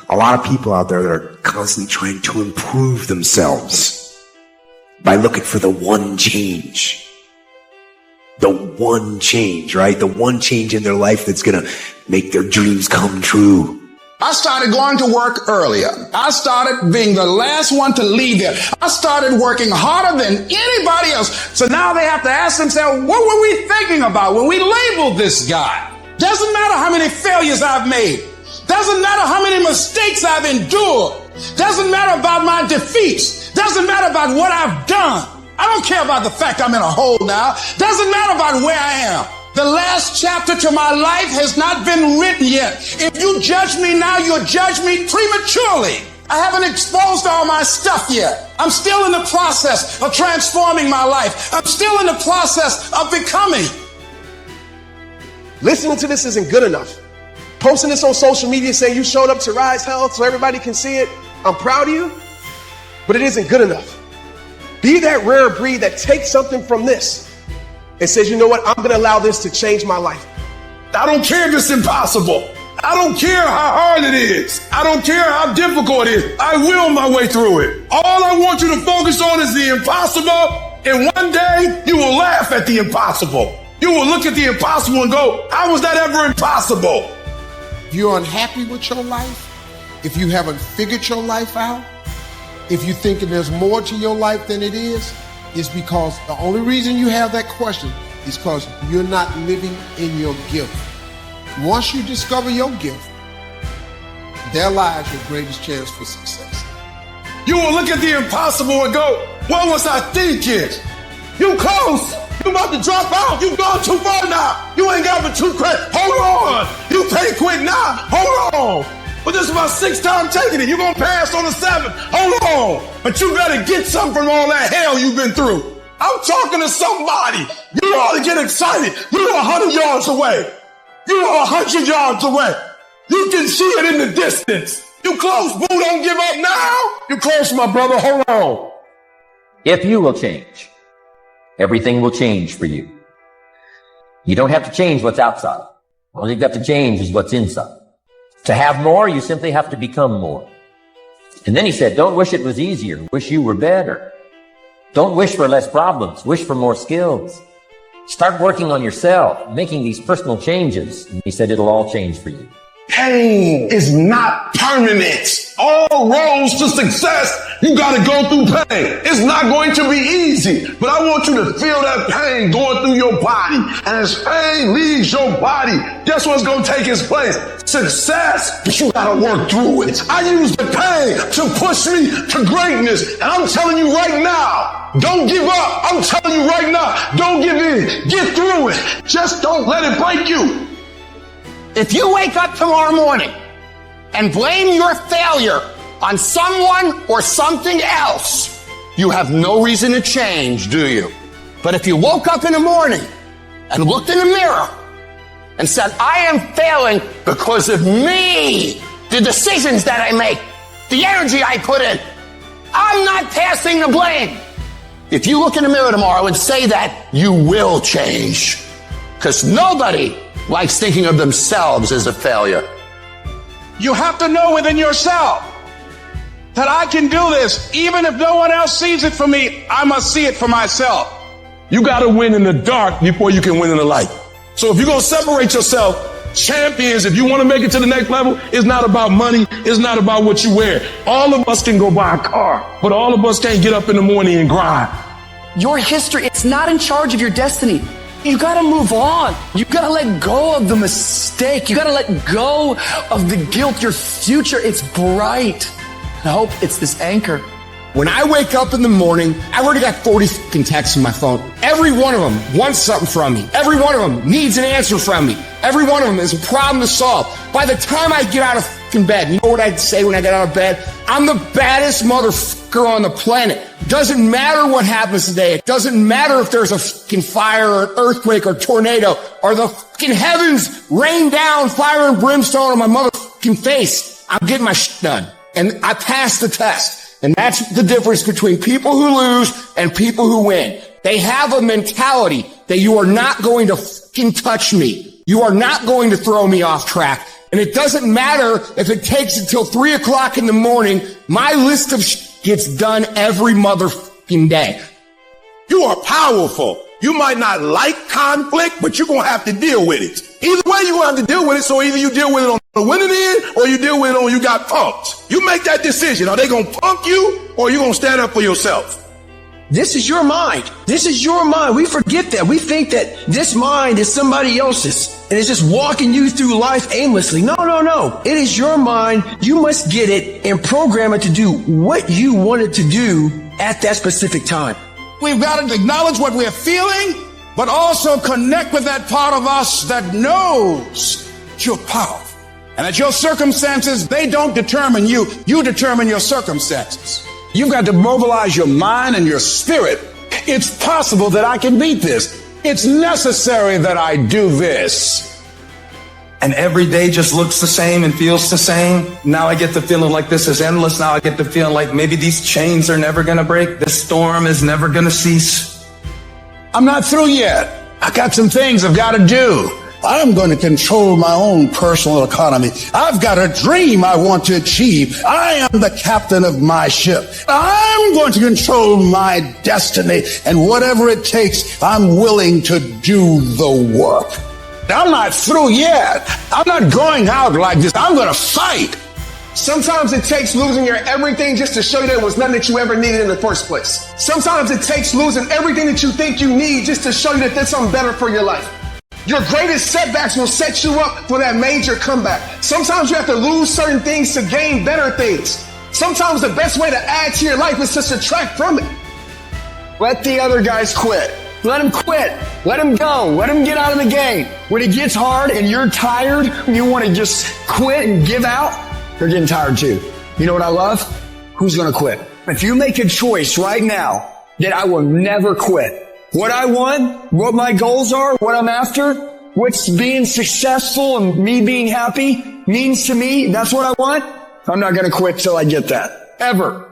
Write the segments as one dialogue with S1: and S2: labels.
S1: a lot of people out there that are constantly trying to improve themselves by looking for the one change. The one change, right? The one change in their life that's going to make their dreams come true.
S2: I started going to work earlier. I started being the last one to leave there. I started working harder than anybody else. So now they have to ask themselves, what were we thinking about when we labeled this guy? Doesn't matter how many failures I've made. Doesn't matter how many mistakes I've endured. Doesn't matter about my defeats. Doesn't matter about what I've done. I don't care about the fact I'm in a hole now. Doesn't matter about where I am. The last chapter to my life has not been written yet. If you judge me now, you'll judge me prematurely. I haven't exposed all my stuff yet. I'm still in the process of transforming my life. I'm still in the process of becoming.
S3: Listening to this isn't good enough. Posting this on social media saying you showed up to Rise Health so everybody can see it, I'm proud of you, but it isn't good enough. Be that rare breed that takes something from this and says, you know what, I'm going to allow this to change my life.
S2: I don't care if it's impossible. I don't care how hard it is. I don't care how difficult it is. I will my way through it. All I want you to focus on is the impossible, and one day you will laugh at the impossible. You will look at the impossible and go, how was that ever impossible?
S4: If you're unhappy with your life, if you haven't figured your life out, if you're thinking there's more to your life than it is, it's because the only reason you have that question is because you're not living in your gift. Once you discover your gift, there lies your greatest chance for success.
S2: You will look at the impossible and go, what was I thinking? You close. You about to drop out. You've gone too far now. You ain't got but 2 credits. Hold on. You can't quit now. Hold on. But this is my 6th time taking it. You're going to pass on the 7th. Hold on. But you better get something from all that hell you've been through. I'm talking to somebody. You ought to get excited. You're 100 yards away. You're 100 yards away. You can see it in the distance. You close, boo. Don't give up now. You close, my brother. Hold on.
S5: If you will change, everything will change for you. You don't have to change what's outside. All you've got to change is what's inside. To have more, you simply have to become more. And then he said, don't wish it was easier. Wish you were better. Don't wish for less problems. Wish for more skills. Start working on yourself, making these personal changes. And he said, it'll all change for you.
S2: Pain is not permanent. All roads to success, you got to go through pain. It's not going to be easy, but I want you to feel that pain going through your body. And as pain leaves your body, guess what's going to take its place? Success, but you got to work through it. I use the pain to push me to greatness. And I'm telling you right now, don't give up. I'm telling you right now, don't give in. Get through it. Just don't let it break you.
S6: If you wake up tomorrow morning and blame your failure on someone or something else, you have no reason to change, do you? But if you woke up in the morning and looked in the mirror and said, I am failing because of me, the decisions that I make, the energy I put in, I'm not passing the blame. If you look in the mirror tomorrow and say that, you will change. Because nobody likes thinking of themselves as a failure.
S2: You have to know within yourself that I can do this. Even if no one else sees it for me, I must see it for myself. You got to win in the dark before you can win in the light. So if you're going to separate yourself, champions, if you want to make it to the next level, it's not about money. It's not about what you wear. All of us can go buy a car, but all of us can't get up in the morning and grind.
S7: Your history, it's not in charge of your destiny. You gotta move on. You gotta let go of the mistake. You gotta let go of the guilt. Your future, it's bright. I hope it's this anchor.
S4: When I wake up in the morning, I already got 40 fucking texts on my phone. Every one of them wants something from me. Every one of them needs an answer from me. Every one of them is a problem to solve. By the time I get out of fucking bed, you know what I'd say when I get out of bed? I'm the baddest motherfucker on the planet. Doesn't matter what happens today. It doesn't matter if there's a fucking fire or an earthquake or tornado or the fucking heavens rain down fire and brimstone on my motherfucking face. I'm getting my shit done. And I passed the test. And that's the difference between people who lose and people who win. They have a mentality that you are not going to fucking touch me. You are not going to throw me off track. And it doesn't matter if it takes until 3 o'clock in the morning. My list of gets done every motherfucking day.
S2: You are powerful. You might not like conflict, but you're going to have to deal with it. Either way, you're going to have to deal with it. So either you deal with it on the winning end or you deal with it on you got punked. You make that decision. Are they going to punk you or are you going to stand up for yourself?
S3: This is your mind. This is your mind. We forget that. We think that this mind is somebody else's and it's just walking you through life aimlessly. No, no, no. It is your mind. You must get it and program it to do what you want it to do at that specific time.
S2: We've got to acknowledge what we're feeling, but also connect with that part of us that knows you're powerful. And that your circumstances, they don't determine you. You determine your circumstances. You've got to mobilize your mind and your spirit. It's possible that I can beat this. It's necessary that I do this.
S8: And every day just looks the same and feels the same. Now I get the feeling like this is endless. Now I get the feeling like maybe these chains are never going to break. This storm is never going to cease.
S2: I'm not through yet. I got some things I've got to do. I'm going to control my own personal economy. I've got a dream I want to achieve. I am the captain of my ship. I'm going to control my destiny. And whatever it takes, I'm willing to do the work. I'm not through yet. I'm not going out like this. I'm going to fight.
S3: Sometimes it takes losing your everything just to show you that it was nothing that you ever needed in the first place. Sometimes it takes losing everything that you think you need just to show you that there's something better for your life. Your greatest setbacks will set you up for that major comeback. Sometimes you have to lose certain things to gain better things. Sometimes the best way to add to your life is to subtract from it.
S7: Let the other guys quit. Let him quit. Let him go. Let him get out of the game. When it gets hard and you're tired, you want to just quit and give out, they're getting tired too. You know what I love? Who's going to quit? If you make a choice right now that I will never quit, what I want, what my goals are, what I'm after, what's being successful and me being happy means to me, that's what I want, I'm not going to quit till I get that. Ever.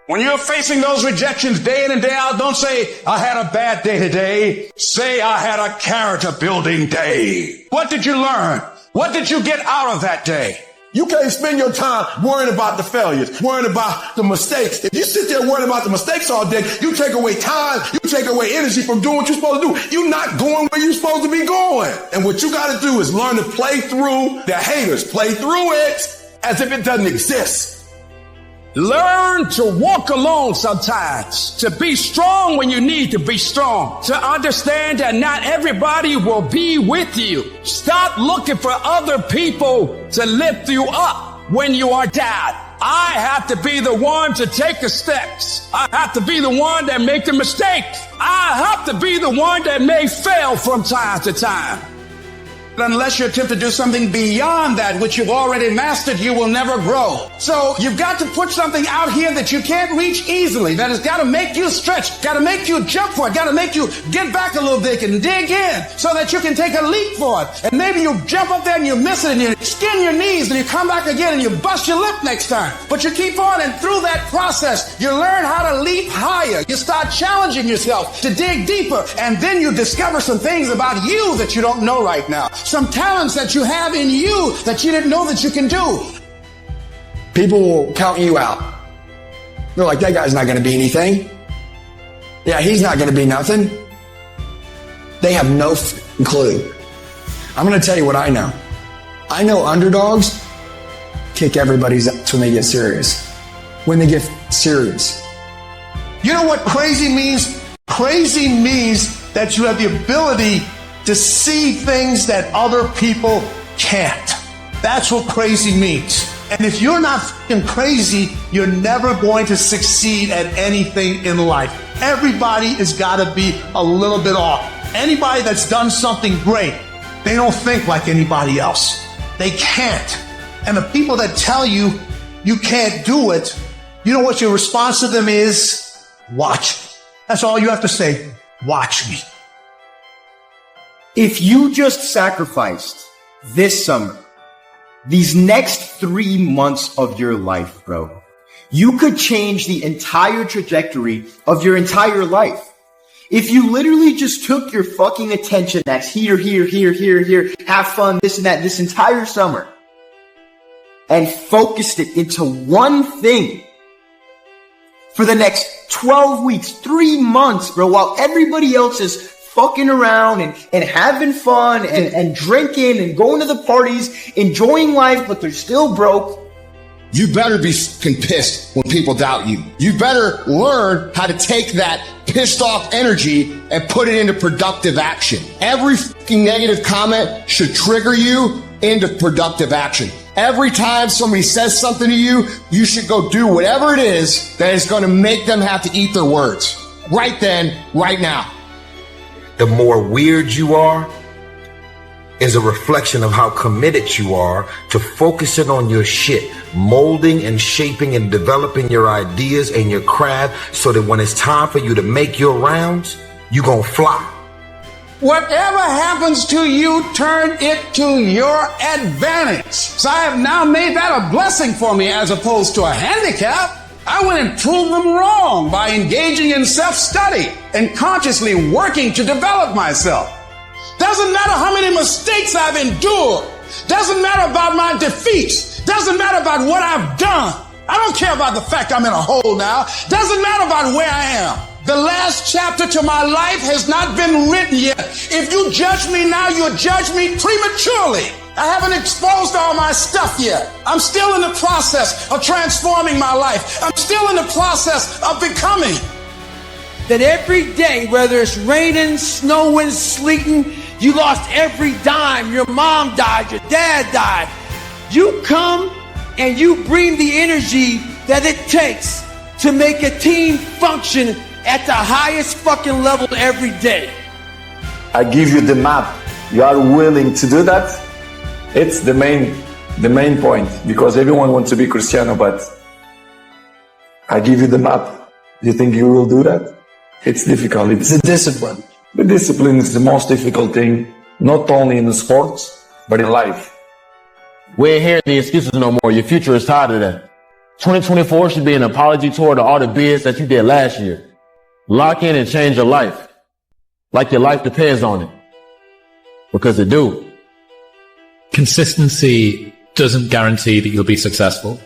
S2: When you're facing those rejections day in and day out, don't say, I had a bad day today. Say, I had a character building day. What did you learn? What did you get out of that day? You can't spend your time worrying about the failures, worrying about the mistakes. If you sit there worrying about the mistakes all day, you take away time, you take away energy from doing what you're supposed to do. You're not going where you're supposed to be going. And what you got to do is learn to play through the haters, play through it as if it doesn't exist.
S9: Learn to walk alone sometimes, to be strong when you need to be strong, to understand that not everybody will be with you. Stop looking for other people to lift you up when you are down. I have to be the one to take the steps. I have to be the one that make the mistakes. I have to be the one that may fail from time to time. Unless you attempt to do something beyond that which you've already mastered, you will never grow. So you've got to put something out here that you can't reach easily, that has got to make you stretch, got to make you jump for it, got to make you get back a little bit and dig in so that you can take a leap for it. And maybe you jump up there and you miss it and you skin your knees and you come back again and you bust your lip next time. But you keep on, and through that process, you learn how to leap higher. You start challenging yourself to dig deeper, and then you discover some things about you that you don't know right now. Some talents that you have in you that you didn't know that you can do.
S7: People will count you out. They're like, that guy's not going to be anything. Yeah, he's not going to be nothing. They have no clue. I'm going to tell you what I know. I know underdogs kick everybody's ass when they get serious. When they get serious.
S3: You know what crazy means? Crazy means that you have the ability to see things that other people can't. That's what crazy means. And if you're not fucking crazy, you're never going to succeed at anything in life. Everybody has got to be a little bit off. Anybody that's done something great, they don't think like anybody else. They can't. And the people that tell you you can't do it, you know what your response to them is? Watch me. That's all you have to say. Watch me.
S10: If you just sacrificed this summer, these next 3 months of your life, bro, you could change the entire trajectory of your entire life. If you literally just took your fucking attention that's here, have fun, this and that, this entire summer, and focused it into one thing for the next 12 weeks, 3 months, bro, while everybody else is fucking around and having fun and drinking and going to the parties, enjoying life, but they're still broke.
S4: You better be pissed when people doubt you. You better learn how to take that pissed off energy and put it into productive action. Every fucking negative comment should trigger you into productive action. Every time somebody says something to you, you should go do whatever it is that is going to make them have to eat their words. Right then, right now.
S11: The more weird you are is a reflection of how committed you are to focusing on your shit, molding and shaping and developing your ideas and your craft so that when it's time for you to make your rounds, you gonna fly.
S2: Whatever happens to you, turn it to your advantage. So I have now made that a blessing for me as opposed to a handicap. I went and proved them wrong by engaging in self-study and consciously working to develop myself. Doesn't matter how many mistakes I've endured. Doesn't matter about my defeats. Doesn't matter about what I've done. I don't care about the fact I'm in a hole now. Doesn't matter about where I am. The last chapter to my life has not been written yet. If you judge me now, you'll judge me prematurely. I haven't exposed all my stuff yet. I'm still in the process of transforming my life. I'm still in the process of becoming.
S12: That every day, whether it's raining, snowing, sleeting, you lost every dime, your mom died, your dad died. You come and you bring the energy that it takes to make a team function at the highest fucking level every day.
S13: I give you the map. You are willing to do that? It's the main point, because everyone wants to be Cristiano, but I give you the map. You think you will do that? It's difficult. It's a discipline. The discipline is the most difficult thing, not only in the sports, but in life.
S14: We ain't hearing the excuses no more. Your future is tired of that. 2024 should be an apology tour to all the bids that you did last year. Lock in and change your life. Like your life depends on it. Because it do.
S15: Consistency doesn't guarantee that you'll be successful.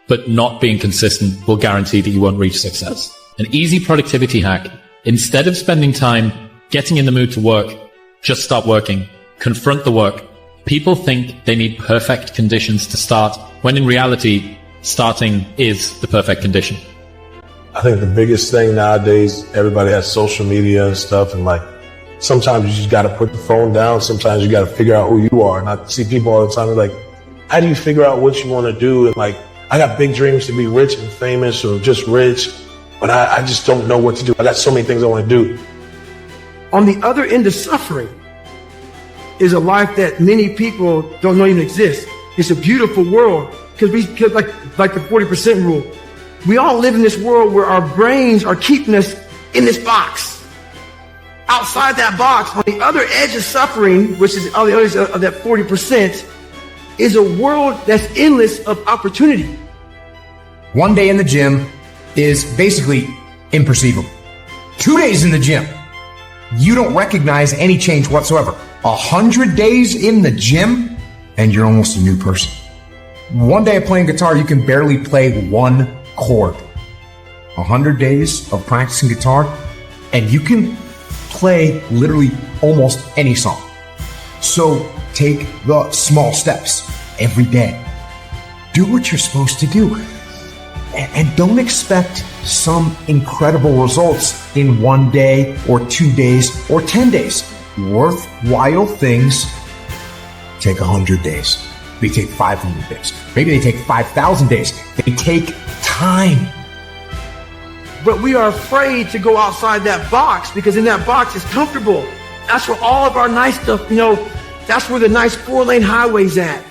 S15: But not being consistent will guarantee that you won't reach success. An easy productivity hack. Instead of spending time getting in the mood to work, just stop working. Confront the work. People think they need perfect conditions to start, when in reality, starting is the perfect condition.
S16: I think the biggest thing nowadays, everybody has social media and stuff, and like, sometimes you just got to put the phone down. Sometimes you got to figure out who you are. And I see people all the time, like, how do you figure out what you want to do? And like, I got big dreams to be rich and famous or just rich, but I just don't know what to do. I got so many things I want to do.
S12: On the other end of suffering is a life that many people don't know even exists. It's a beautiful world because like the 40% rule. We all live in this world where our brains are keeping us in this box. Outside that box, on the other edge of suffering, which is on the other edge of that 40%, is a world that's endless of opportunity.
S17: One day in the gym is basically imperceivable. 2 days in the gym, you don't recognize any change whatsoever. 100 days in the gym, and you're almost a new person. 1 day of playing guitar, you can barely play one chord. 100 days of practicing guitar, and you can play literally almost any song. So take the small steps every day. Do what you're supposed to do. And don't expect some incredible results in 1 day or 2 days or 10 days. Worthwhile things take 100 days. They take 500 days. Maybe they take 5,000 days. They take time.
S12: But we are afraid to go outside that box because in that box is comfortable. That's where all of our nice stuff, that's where the nice 4-lane highway's at.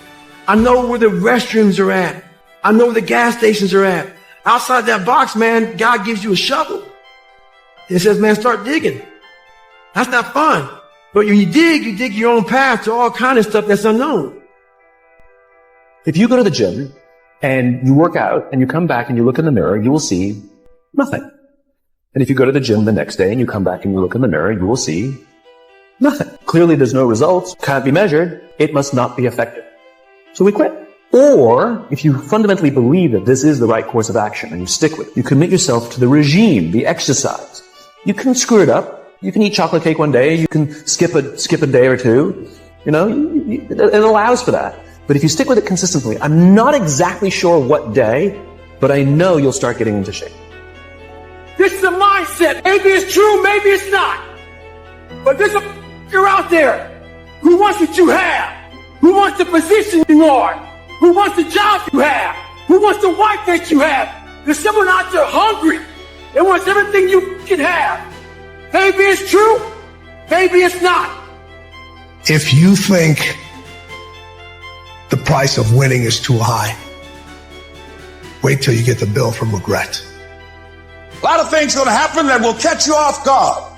S12: I know where the restrooms are at. I know where the gas stations are at. Outside that box, man, God gives you a shovel. It says, man, start digging. That's not fun. But when you dig your own path to all kind of stuff that's unknown.
S18: If you go to the gym and you work out and you come back and you look in the mirror, you will see nothing. And if you go to the gym the next day and you come back and you look in the mirror, you will see nothing. Clearly there's no results, can't be measured, it must not be effective. So we quit. Or if you fundamentally believe that this is the right course of action and you stick with it, you commit yourself to the regime, the exercise. You can screw it up. You can eat chocolate cake one day. You can skip a day or two. You know, it allows for that. But if you stick with it consistently, I'm not exactly sure what day, but I know you'll start getting into shape.
S12: This is a mindset. Maybe it's true, maybe it's not. But there's a you're out there who wants what you have, who wants the position you are, who wants the job you have, who wants the wife that you have. There's someone out there hungry that wants everything you can have. Maybe it's true, maybe it's not.
S19: If you think the price of winning is too high, wait till you get the bill from regret.
S2: A lot of things going to happen that will catch you off guard.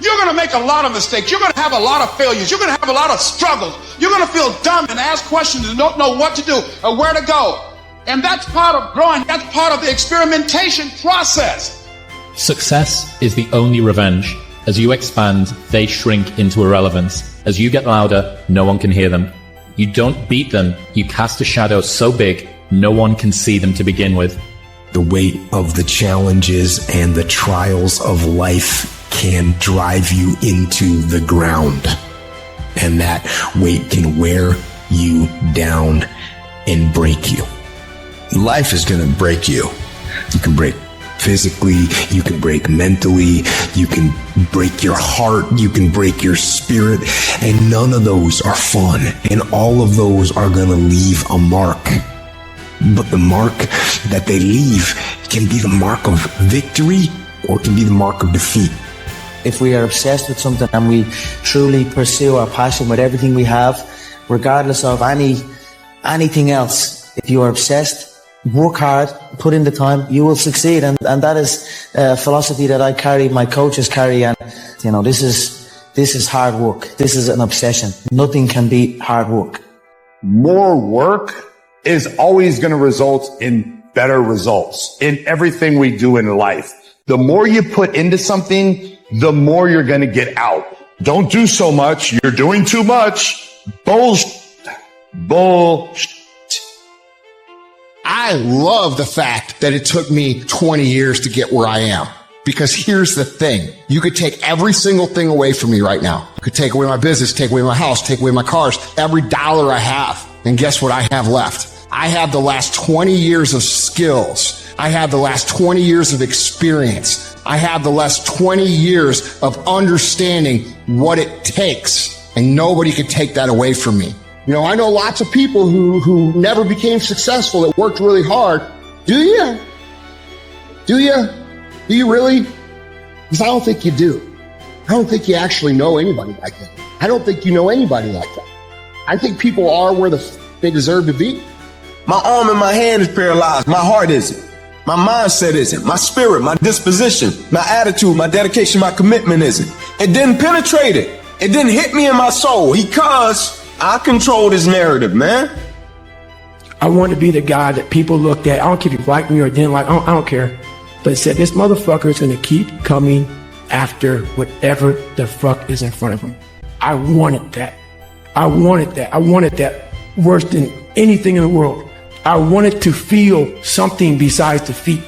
S2: You're going to make a lot of mistakes. You're going to have a lot of failures. You're going to have a lot of struggles. You're going to feel dumb and ask questions and don't know what to do or where to go. And that's part of growing. That's part of the experimentation process.
S15: Success is the only revenge. As you expand, they shrink into irrelevance. As you get louder, no one can hear them. You don't beat them. You cast a shadow so big, no one can see them to begin with.
S1: The weight of the challenges and the trials of life can drive you into the ground. And that weight can wear you down and break you. Life is going to break you. You can break physically, you can break mentally, you can break your heart, you can break your spirit, and none of those are fun. And all of those are going to leave a mark. But the mark that they leave can be the mark of victory or it can be the mark of defeat.
S20: If we are obsessed with something and we truly pursue our passion with everything we have, regardless of anything else, if you are obsessed, work hard, put in the time, you will succeed. And that is a philosophy that I carry, my coaches carry. And, you know, this is hard work. This is an obsession. Nothing can beat hard work.
S6: More work is always going to result in better results in everything we do in life. The more you put into something, the more you're going to get out. Don't do so much. You're doing too much. Bullshit.
S17: I love the fact that it took me 20 years to get where I am. Because here's the thing. You could take every single thing away from me right now. You could take away my business, take away my house, take away my cars, every dollar I have. And guess what I have left? I have the last 20 years of skills. I have the last 20 years of experience. I have the last 20 years of understanding what it takes. And nobody could take that away from me. You know, I know lots of people who never became successful, that worked really hard. Do you? Do you? Do you really? Because I don't think you do. I don't think you actually know anybody like that. I don't think you know anybody like that. I think people are where they deserve to be.
S21: My arm and my hand is paralyzed. My heart isn't. My mindset isn't. My spirit, my disposition, my attitude, my dedication, my commitment isn't. It didn't penetrate it. It didn't hit me in my soul because I controlled his narrative, man.
S12: I want to be the guy that people looked at. I don't care if you liked me or didn't like. I don't care. But said this motherfucker is going to keep coming after whatever the fuck is in front of him. I wanted that. I wanted that. I wanted that worse than anything in the world. I wanted to feel something besides defeat.